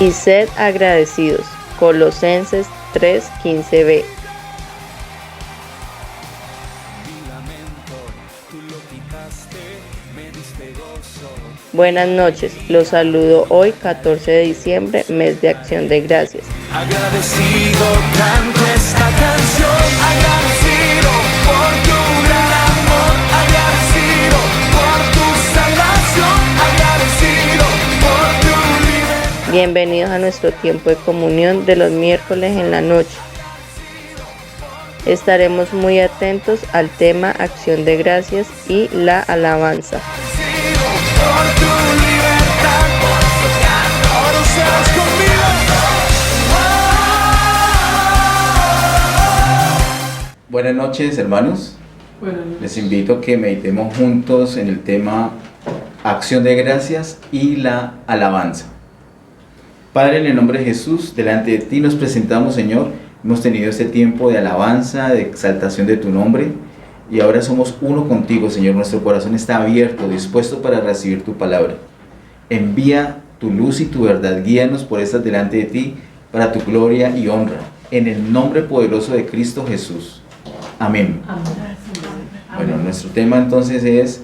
y sed agradecidos. Colosenses 3:15b. Buenas noches, los saludo hoy 14 de diciembre, mes de Acción de Gracias. Agradecido canto esta canción, agradecido por tu gran amor, agradecido por tu salvación, agradecido por tu libertad. Bienvenidos a nuestro tiempo de comunión de los miércoles en la noche. Estaremos muy atentos al tema Acción de Gracias y la alabanza. Por tu libertad, ahora seas conmigo. Buenas noches, hermanos. Buenas noches. Les invito a que meditemos juntos en el tema Acción de Gracias y la alabanza. Padre, en el nombre de Jesús, delante de ti nos presentamos, Señor. Hemos tenido este tiempo de alabanza, de exaltación de tu nombre. Y ahora somos uno contigo, Señor. Nuestro corazón está abierto, dispuesto para recibir tu palabra. Envía tu luz y tu verdad. Guíanos por estas delante de ti, para tu gloria y honra. En el nombre poderoso de Cristo Jesús. Amén. Bueno, nuestro tema entonces es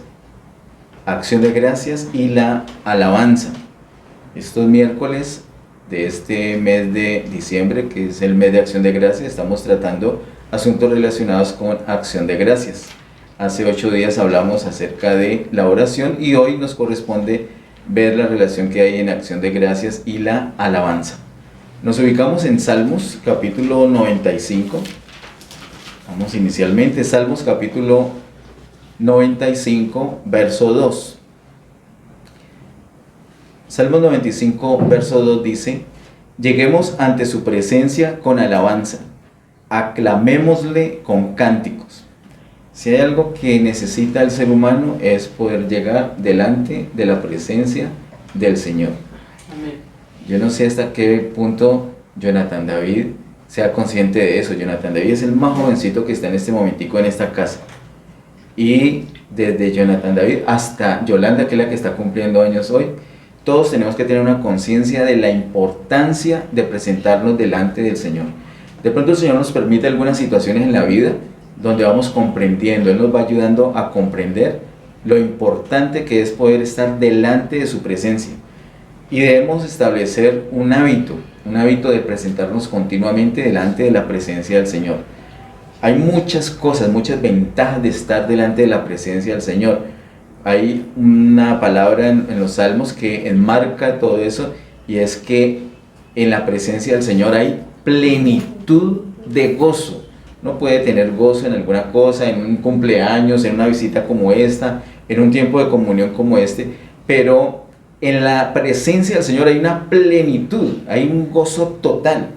Acción de Gracias y la alabanza. Estos miércoles de este mes de diciembre, que es el mes de Acción de Gracias, estamos tratando asuntos relacionados con Acción de Gracias. Hace 8 días hablamos acerca de la oración y hoy nos corresponde ver la relación que hay en Acción de Gracias y la alabanza. Nos ubicamos en Salmos capítulo 95. Vamos inicialmente, Salmos capítulo 95, verso 2. Salmos 95, verso 2 dice: lleguemos ante su presencia con alabanza, aclamémosle con cánticos. Si hay algo que necesita el ser humano es poder llegar delante de la presencia del Señor. Amén. Yo no sé hasta qué punto Jonathan David sea consciente de eso. Jonathan David es el más jovencito que está en este momentico en esta casa. Y desde Jonathan David hasta Yolanda, que es la que está cumpliendo años hoy, todos tenemos que tener una conciencia de la importancia de presentarnos delante del Señor. De pronto el Señor nos permite algunas situaciones en la vida donde vamos comprendiendo, Él nos va ayudando a comprender lo importante que es poder estar delante de su presencia. Y debemos establecer un hábito de presentarnos continuamente delante de la presencia del Señor. Hay muchas cosas, muchas ventajas de estar delante de la presencia del Señor. Hay una palabra en los Salmos que enmarca todo eso, y es que en la presencia del Señor hay plenitud de gozo. Uno puede tener gozo en alguna cosa, en un cumpleaños, en una visita como esta, en un tiempo de comunión como este, pero en la presencia del Señor hay una plenitud, hay un gozo total.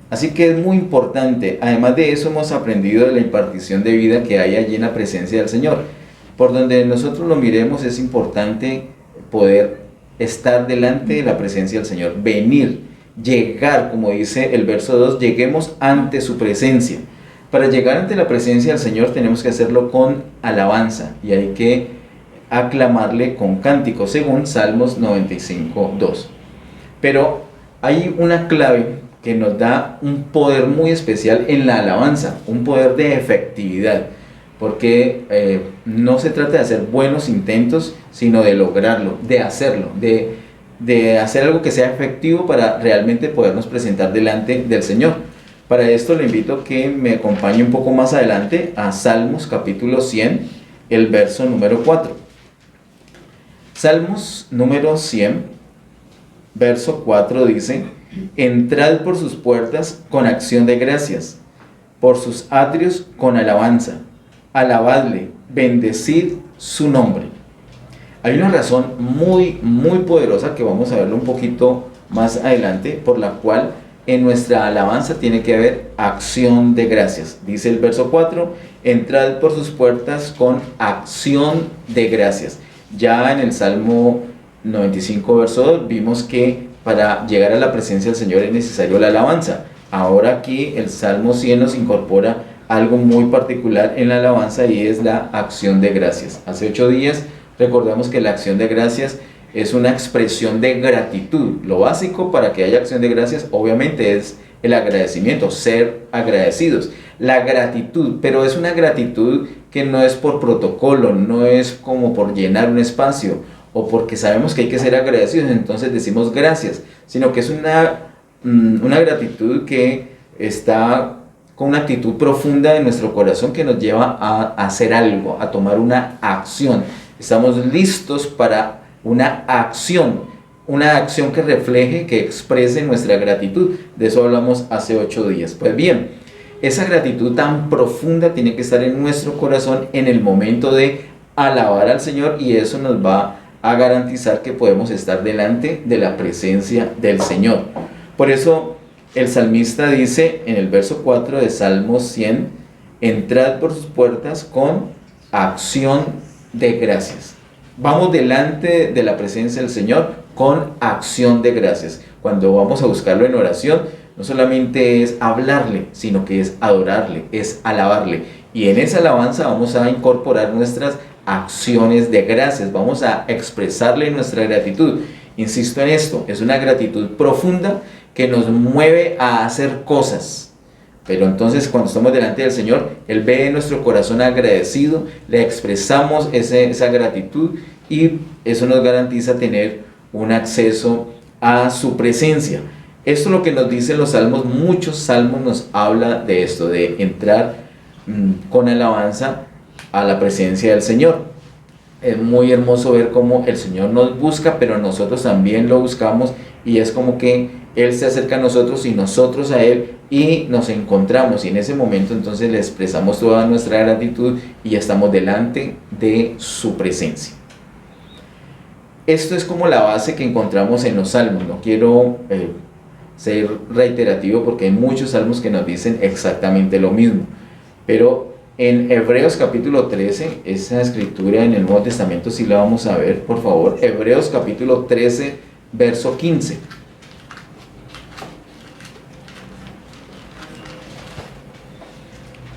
Así que es muy importante. Además de eso, hemos aprendido de la impartición de vida que hay allí en la presencia del Señor. Por donde nosotros lo miremos, es importante poder estar delante de la presencia del Señor, venir, llegar, como dice el verso 2, lleguemos ante su presencia. Para llegar ante la presencia del Señor tenemos que hacerlo con alabanza, y hay que aclamarle con cánticos, según Salmos 95, 2. Pero hay una clave que nos da un poder muy especial en la alabanza, un poder de efectividad, porque no se trata de hacer buenos intentos, sino de lograrlo, de hacerlo, de hacer algo que sea efectivo para realmente podernos presentar delante del Señor. Para esto le invito a que me acompañe un poco más adelante a Salmos capítulo 100, el verso número 4. Salmos número 100, verso 4 dice: entrad por sus puertas con acción de gracias, por sus atrios con alabanza, alabadle, bendecid su nombre. Hay una razón muy poderosa que vamos a verlo un poquito más adelante, por la cual en nuestra alabanza tiene que haber acción de gracias. Dice el verso 4: entrad por sus puertas con acción de gracias. Ya en el Salmo 95, verso 2, vimos que para llegar a la presencia del Señor es necesario la alabanza. Ahora aquí el Salmo 100 nos incorpora algo muy particular en la alabanza, y es la acción de gracias. Hace 8 días recordamos que la acción de gracias es una expresión de gratitud. Lo básico para que haya acción de gracias obviamente es el agradecimiento, ser agradecidos. La gratitud, pero es una gratitud que no es por protocolo, no es como por llenar un espacio o porque sabemos que hay que ser agradecidos, entonces decimos gracias, sino que es una gratitud que está con una actitud profunda de nuestro corazón que nos lleva a hacer algo, a tomar una acción. Estamos listos para una acción que refleje, que exprese nuestra gratitud. De eso hablamos hace 8 días. Pues bien, esa gratitud tan profunda tiene que estar en nuestro corazón en el momento de alabar al Señor, y eso nos va a garantizar que podemos estar delante de la presencia del Señor. Por eso el salmista dice en el verso 4 de Salmo 100, entrad por sus puertas con acción de gracias. Vamos delante de la presencia del Señor con acción de gracias. Cuando vamos a buscarlo en oración, no solamente es hablarle, sino que es adorarle, es alabarle. Y en esa alabanza vamos a incorporar nuestras acciones de gracias, vamos a expresarle nuestra gratitud. Insisto en esto, es una gratitud profunda que nos mueve a hacer cosas. Pero entonces cuando estamos delante del Señor, Él ve nuestro corazón agradecido, le expresamos esa gratitud, y eso nos garantiza tener un acceso a su presencia. Esto es lo que nos dicen los salmos. Muchos salmos nos habla de esto, de entrar con alabanza a la presencia del Señor. Es muy hermoso ver cómo el Señor nos busca, pero nosotros también lo buscamos, y es como que Él se acerca a nosotros y nosotros a Él, y nos encontramos, y en ese momento entonces le expresamos toda nuestra gratitud y ya estamos delante de su presencia. Esto es como la base que encontramos en los salmos. No quiero ser reiterativo porque hay muchos salmos que nos dicen exactamente lo mismo, pero en Hebreos capítulo 13, esa escritura en el Nuevo Testamento sí la vamos a ver, por favor. Hebreos capítulo 13, verso 15.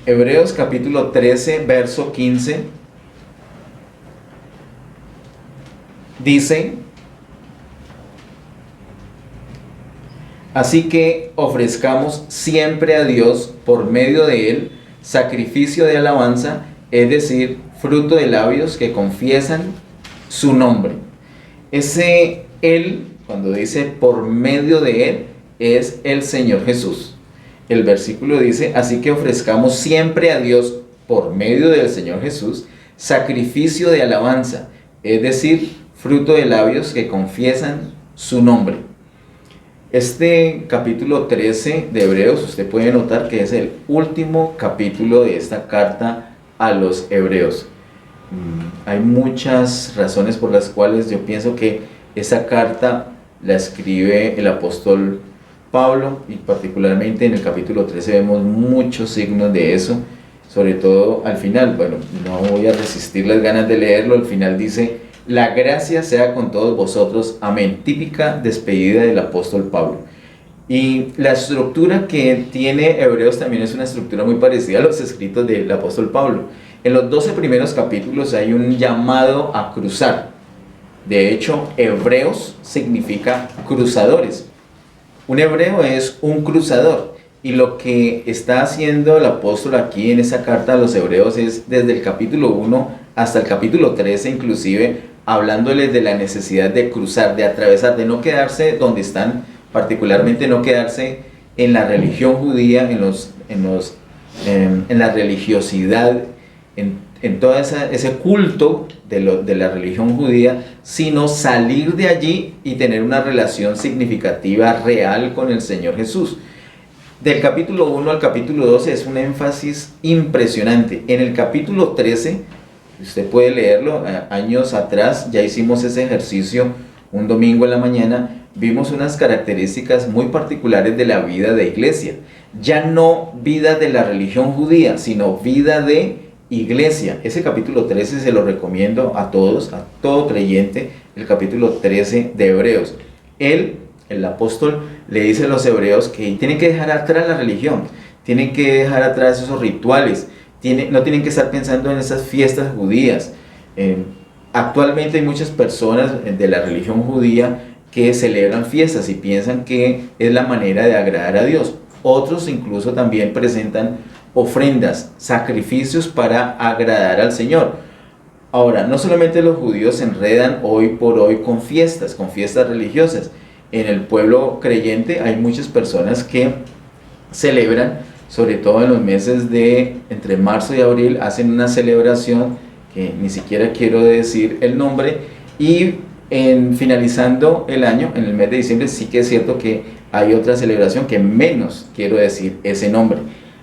Hebreos capítulo 13, verso 15. Dice: así que ofrezcamos siempre a Dios por medio de Él sacrificio de alabanza, es decir, fruto de labios que confiesan su nombre. Ese Él, cuando dice por medio de Él, es el Señor Jesús. El versículo dice: así que ofrezcamos siempre a Dios por medio del Señor Jesús sacrificio de alabanza, es decir, fruto de labios que confiesan su nombre. Este capítulo 13 de Hebreos, usted puede notar que es el último capítulo de esta carta a los Hebreos. Hay muchas razones por las cuales yo pienso que esa carta la escribe el apóstol Pablo, y particularmente en el capítulo 13 vemos muchos signos de eso, sobre todo al final. Bueno, no voy a resistir las ganas de leerlo. Al final dice: la gracia sea con todos vosotros, amén. Típica despedida del apóstol Pablo. Y la estructura que tiene Hebreos también es una estructura muy parecida a los escritos del apóstol Pablo. En los 12 primeros capítulos hay un llamado a cruzar. De hecho, hebreos significa cruzadores. Un hebreo es un cruzador. Y lo que está haciendo el apóstol aquí en esa carta a los hebreos es desde el capítulo 1 hasta el capítulo 13 inclusive, hablándoles de la necesidad de cruzar, de atravesar, de no quedarse donde están, particularmente no quedarse en la religión judía, en la religiosidad, en todo ese culto de la religión judía, sino salir de allí y tener una relación significativa, real con el Señor Jesús. Del capítulo 1 al capítulo 12 es un énfasis impresionante. En el capítulo 13, usted puede leerlo, años atrás ya hicimos ese ejercicio un domingo en la mañana, vimos unas características muy particulares de la vida de iglesia. Ya no vida de la religión judía, sino vida de iglesia. Ese capítulo 13 se lo recomiendo a todos, a todo creyente, el capítulo 13 de Hebreos. El apóstol le dice a los hebreos que tienen que dejar atrás la religión, tienen que dejar atrás esos rituales, no tienen que estar pensando en esas fiestas judías. Actualmente hay muchas personas de la religión judía que celebran fiestas y piensan que es la manera de agradar a Dios. Otros incluso también presentan ofrendas, sacrificios para agradar al Señor. Ahora, no solamente los judíos se enredan hoy por hoy con fiestas religiosas. En el pueblo creyente hay muchas personas que celebran, sobre todo en los meses de entre marzo y abril, hacen una celebración que ni siquiera quiero decir el nombre, y finalizando el año, en el mes de diciembre, sí que es cierto que hay otra celebración que menos quiero decir ese nombre.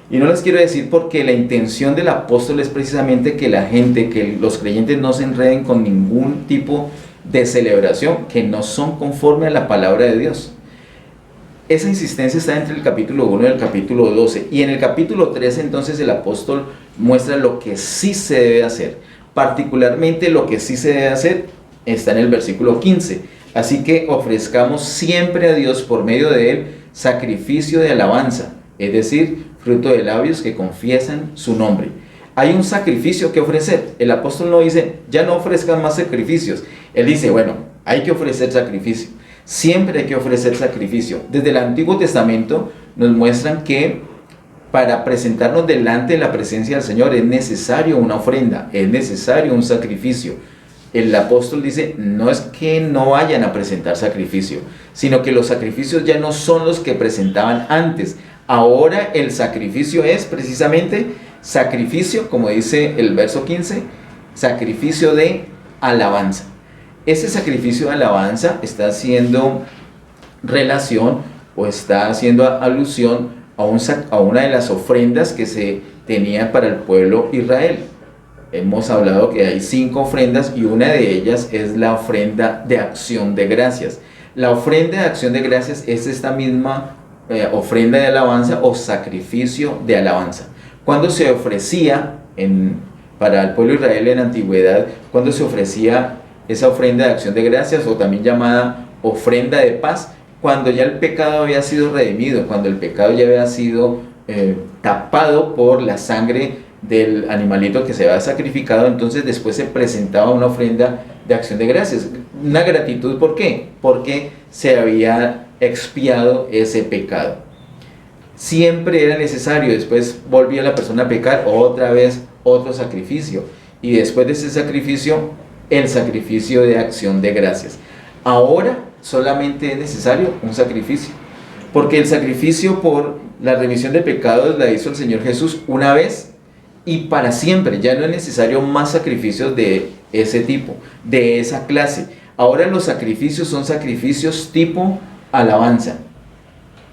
Y no les quiero decir porque la intención del apóstol es precisamente que la gente, que los creyentes no se enreden con ningún tipo de celebración que no son conforme a la palabra de Dios. Esa insistencia está entre el capítulo 1 y el capítulo 12. Y en el capítulo 13 entonces el apóstol muestra lo que sí se debe hacer. Particularmente lo que sí se debe hacer está en el versículo 15. Así que ofrezcamos siempre a Dios por medio de él sacrificio de alabanza, es decir, fruto de labios que confiesan su nombre. Hay un sacrificio que ofrecer. El apóstol no dice, ya no ofrezcan más sacrificios. Él dice, bueno, hay que ofrecer sacrificio. Siempre hay que ofrecer sacrificio. Desde el Antiguo Testamento nos muestran que para presentarnos delante de la presencia del Señor es necesario una ofrenda, es necesario un sacrificio. El apóstol dice, no es que no vayan a presentar sacrificio, sino que los sacrificios ya no son los que presentaban antes. Ahora el sacrificio es precisamente sacrificio, como dice el verso 15, sacrificio de alabanza. Ese sacrificio de alabanza está haciendo relación o está haciendo alusión a una de las ofrendas que se tenía para el pueblo Israel. Hemos hablado que hay 5 ofrendas y una de ellas es la ofrenda de acción de gracias. La ofrenda de acción de gracias es esta misma ofrenda de alabanza o sacrificio de alabanza. Cuando se ofrecía para el pueblo de Israel en la antigüedad, cuando se ofrecía esa ofrenda de acción de gracias o también llamada ofrenda de paz, cuando ya el pecado había sido redimido, cuando el pecado ya había sido tapado por la sangre del animalito que se había sacrificado, entonces después se presentaba una ofrenda de acción de gracias, una gratitud. ¿Por qué? Porque se había expiado ese pecado. Siempre era necesario, después volvía la persona a pecar, otra vez otro sacrificio, y después de ese sacrificio, el sacrificio de acción de gracias. Ahora solamente es necesario un sacrificio, porque el sacrificio por la remisión de pecados la hizo el Señor Jesús una vez y para siempre. Ya no es necesario más sacrificios de ese tipo, de esa clase. Ahora los sacrificios son sacrificios tipo alabanza,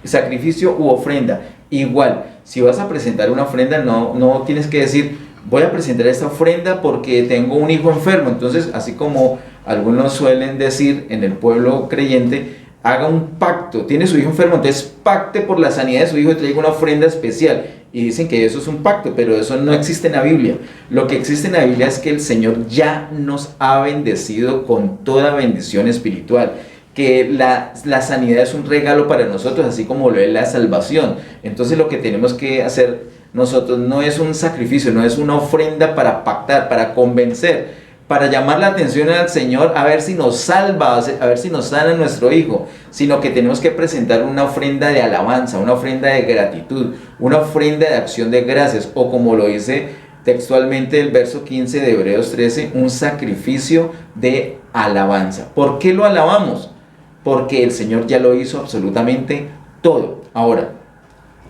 sacrificio u ofrenda. Igual, si vas a presentar una ofrenda, no tienes que decir, voy a presentar esta ofrenda porque tengo un hijo enfermo. Entonces, así como algunos suelen decir en el pueblo creyente, haga un pacto, tiene su hijo enfermo, entonces pacte por la sanidad de su hijo y traiga una ofrenda especial. Y dicen que eso es un pacto, pero eso no existe en la Biblia. Lo que existe en la Biblia es que el Señor ya nos ha bendecido con toda bendición espiritual, que la sanidad es un regalo para nosotros, así como lo es la salvación. Entonces lo que tenemos que hacer nosotros no es un sacrificio, no es una ofrenda para pactar, para convencer, para llamar la atención al Señor a ver si nos salva, a ver si nos sana nuestro hijo, sino que tenemos que presentar una ofrenda de alabanza, una ofrenda de gratitud, una ofrenda de acción de gracias, o como lo dice textualmente el verso 15 de Hebreos 13, un sacrificio de alabanza. ¿Por qué lo alabamos? Porque el Señor ya lo hizo absolutamente todo. Ahora,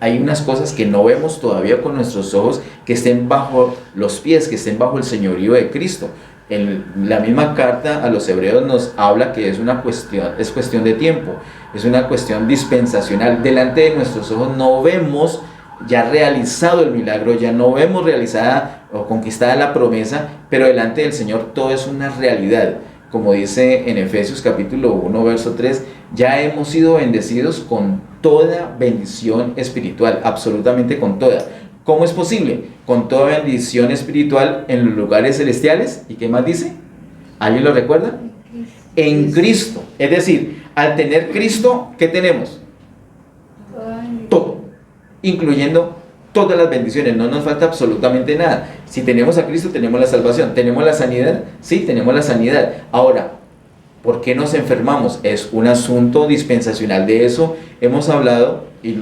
hay unas cosas que no vemos todavía con nuestros ojos, que estén bajo los pies, que estén bajo el señorío de Cristo. En la misma carta a los hebreos nos habla que es cuestión de tiempo, es una cuestión dispensacional. Delante de nuestros ojos no vemos ya realizado el milagro, ya no vemos realizada o conquistada la promesa, pero delante del Señor todo es una realidad. Como dice en Efesios capítulo 1, verso 3, ya hemos sido bendecidos con toda bendición espiritual, absolutamente con toda. ¿Cómo es posible? Con toda bendición espiritual en los lugares celestiales. ¿Y qué más dice? ¿Alguien lo recuerda? En Cristo. Es decir, al tener Cristo, ¿qué tenemos? Todo, incluyendo todas las bendiciones, no nos falta absolutamente nada. Si tenemos a Cristo, tenemos la salvación. ¿Tenemos la sanidad? Sí, tenemos la sanidad. Ahora, ¿por qué nos enfermamos? Es un asunto dispensacional. De eso hemos hablado y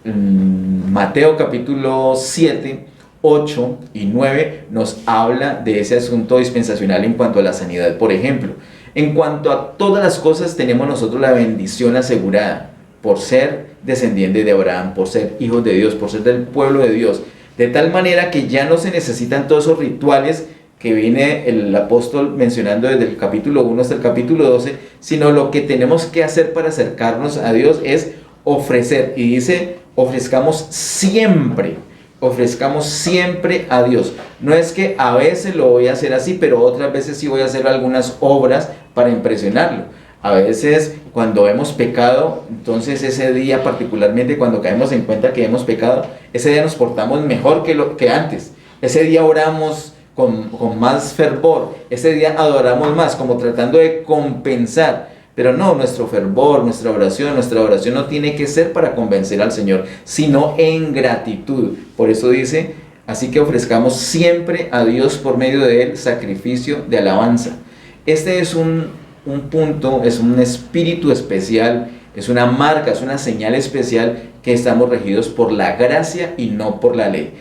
Mateo capítulo 7, 8 y 9 nos habla de ese asunto dispensacional en cuanto a la sanidad. Por ejemplo, en cuanto a todas las cosas, tenemos nosotros la bendición asegurada por ser descendientes de Abraham, por ser hijos de Dios, por ser del pueblo de Dios, de tal manera que ya no se necesitan todos esos rituales que viene el apóstol mencionando desde el capítulo 1 hasta el capítulo 12, sino lo que tenemos que hacer para acercarnos a Dios es ofrecer, y dice, ofrezcamos siempre a Dios. No es que a veces lo voy a hacer así, pero otras veces sí voy a hacer algunas obras para impresionarlo. A veces cuando hemos pecado, entonces ese día particularmente cuando caemos en cuenta que hemos pecado, ese día nos portamos mejor que antes. Ese día oramos con más fervor, ese día adoramos más, como tratando de compensar. Pero no, nuestro fervor, nuestra oración no tiene que ser para convencer al Señor, sino en gratitud. Por eso dice, así que ofrezcamos siempre a Dios por medio de Él sacrificio de alabanza. Este es un punto, es un espíritu especial, es una marca, es una señal especial que estamos regidos por la gracia y no por la ley.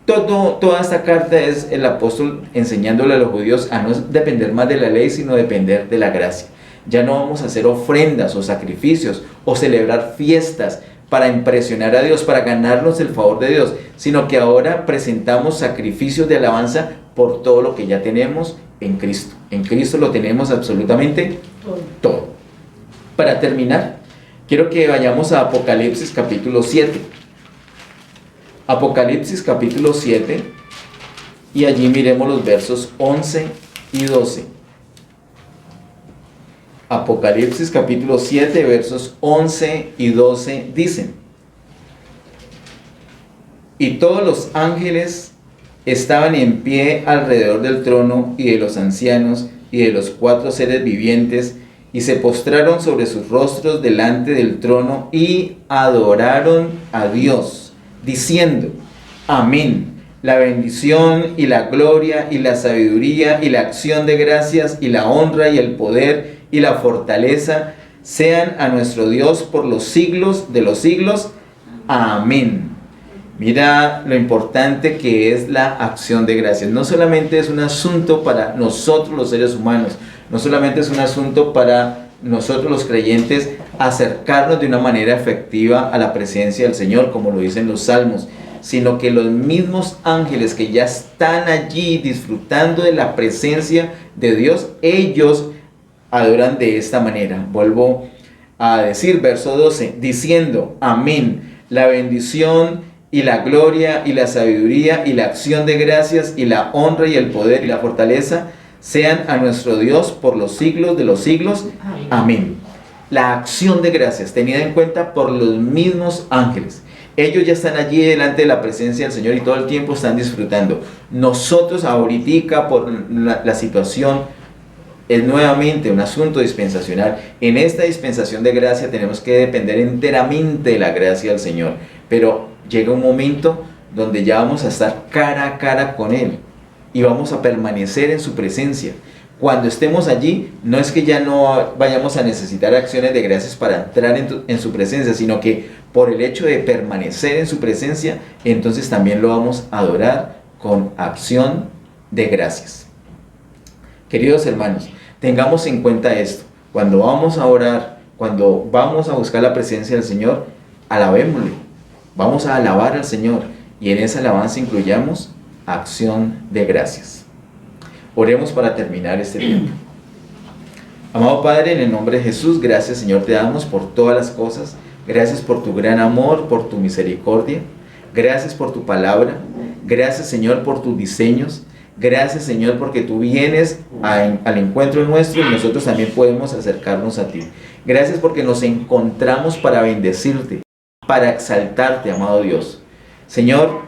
Toda esta carta es el apóstol enseñándole a los judíos a no depender más de la ley, sino depender de la gracia. Ya no vamos a hacer ofrendas o sacrificios o celebrar fiestas para impresionar a Dios, para ganarnos el favor de Dios, sino que ahora presentamos sacrificios de alabanza por todo lo que ya tenemos en Cristo. En Cristo lo tenemos absolutamente todo. Para terminar, quiero que vayamos a Apocalipsis capítulo 7. Apocalipsis capítulo 7, y allí miremos los versos 11 y 12. Apocalipsis capítulo 7, versos 11 y 12 dicen: y todos los ángeles estaban en pie alrededor del trono y de los ancianos y de los 4 seres vivientes, y se postraron sobre sus rostros delante del trono y adoraron a Dios, diciendo: amén. La bendición y la gloria y la sabiduría y la acción de gracias y la honra y el poder y la fortaleza sean a nuestro Dios por los siglos de los siglos. Amén. Mira lo importante que es la acción de gracias. No solamente es un asunto para nosotros los seres humanos, no solamente es un asunto para nosotros los creyentes acercarnos de una manera efectiva a la presencia del Señor, como lo dicen los salmos, sino que los mismos ángeles que ya están allí disfrutando de la presencia de Dios, ellos adoran de esta manera. Vuelvo a decir, verso 12, diciendo: amén. La bendición y la gloria y la sabiduría y la acción de gracias y la honra y el poder y la fortaleza sean a nuestro Dios por los siglos de los siglos. Amén. La acción de gracias tenida en cuenta por los mismos ángeles. Ellos ya están allí delante de la presencia del Señor y todo el tiempo están disfrutando. Nosotros ahorita por la situación es nuevamente un asunto dispensacional. En esta dispensación de gracia tenemos que depender enteramente de la gracia del Señor. Pero llega un momento donde ya vamos a estar cara a cara con Él y vamos a permanecer en su presencia. Cuando estemos allí, no es que ya no vayamos a necesitar acciones de gracias para entrar en su presencia, sino que por el hecho de permanecer en su presencia, entonces también lo vamos a adorar con acción de gracias. Queridos hermanos, tengamos en cuenta esto. Cuando vamos a orar, cuando vamos a buscar la presencia del Señor, alabémosle. Vamos a alabar al Señor y en esa alabanza incluyamos acción de gracias. Oremos para terminar este tiempo. Amado Padre, en el nombre de Jesús, gracias Señor te damos por todas las cosas. Gracias por tu gran amor, por tu misericordia. Gracias por tu palabra. Gracias Señor por tus diseños. Gracias Señor porque tú vienes al encuentro nuestro y nosotros también podemos acercarnos a ti. Gracias porque nos encontramos para bendecirte, para exaltarte, amado Dios. Señor,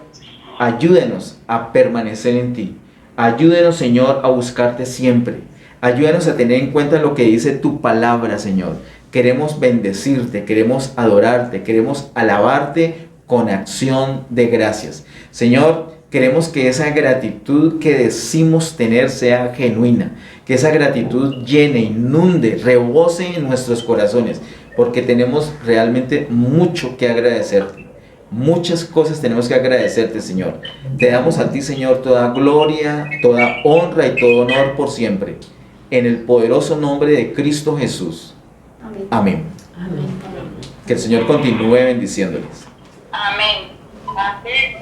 ayúdenos a permanecer en ti. Ayúdenos, Señor, a buscarte siempre. Ayúdenos a tener en cuenta lo que dice tu palabra, Señor. Queremos bendecirte, queremos adorarte, queremos alabarte con acción de gracias. Señor, queremos que esa gratitud que decimos tener sea genuina, que esa gratitud llene, inunde, rebose en nuestros corazones, porque tenemos realmente mucho que agradecerte. Muchas cosas tenemos que agradecerte, Señor. Te damos a ti, Señor, toda gloria, toda honra y todo honor por siempre. En el poderoso nombre de Cristo Jesús. Amén. Amén. Que el Señor continúe bendiciéndoles. Amén. Amén.